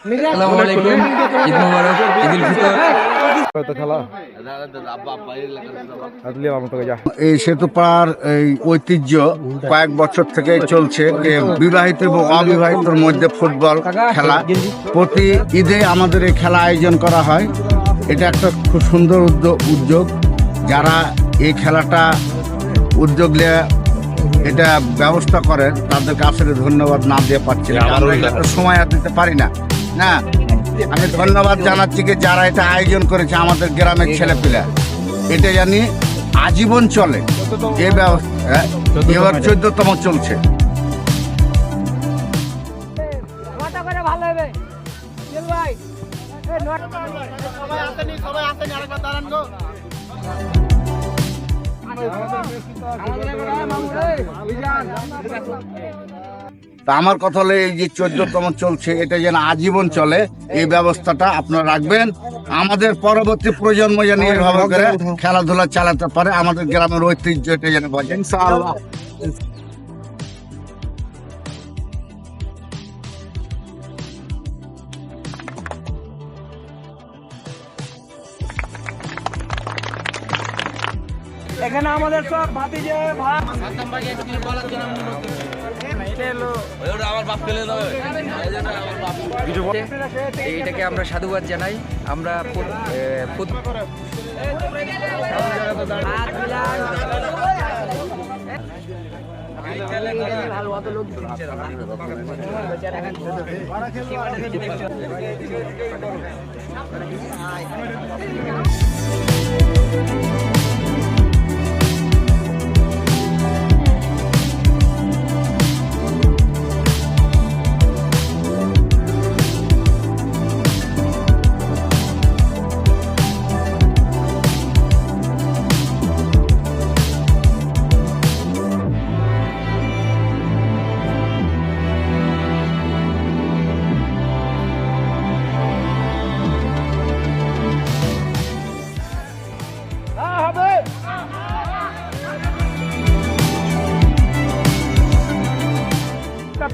আসসালামু আলাইকুম, ঈদ মোবারক, ঈদুল ফিতর। এই সেতুপাড়ার এই ঐতিহ্য কয়েক বছর থেকে চলছে যে বিবাহিত এবং অবিবাহিতর মধ্যে ফুটবল খেলা। প্রতি ঈদে আমাদের এই খেলা আয়োজন করা হয়। এটা একটা খুব সুন্দর উদ্যোগ। যারা এই খেলাটা উদ্যোগ নিয়ে এটা ব্যবস্থা করে তাদেরকে আসলে ধন্যবাদ না দিয়ে পাচ্ছি না, আমরা একটা সময় আর দিতে পারি না। না, আমি ধন্যবাদ জানাচ্ছি কি যারা এটা আয়োজন করেছে আমাদের গ্রামের ছেলেপিলা, এটা জানি আজীবন চলে। এই ব্যবস্থা এবার 14তম চলছে। তা আমার কথা হলো এই যে 14তম চলছে এটা যেন আজীবন চলে, এই ব্যবস্থাটা আপনারা রাখবেন। আমাদের পরবর্তী প্রজন্ম যেন এইভাবে করে খেলাধুলা চালাতে পারে, আমাদের গ্রামের ঐতিহ্য এটা যেন বজায়। ইনশাআল্লাহ। এখানে আমাদের সব ভাতিজে ভাই এইটাকে আমরা সাধুবাদ জানাই। আমরা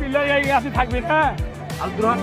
পিলার এই আসি থাকবে না আলদুরা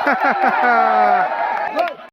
ha ha ha ha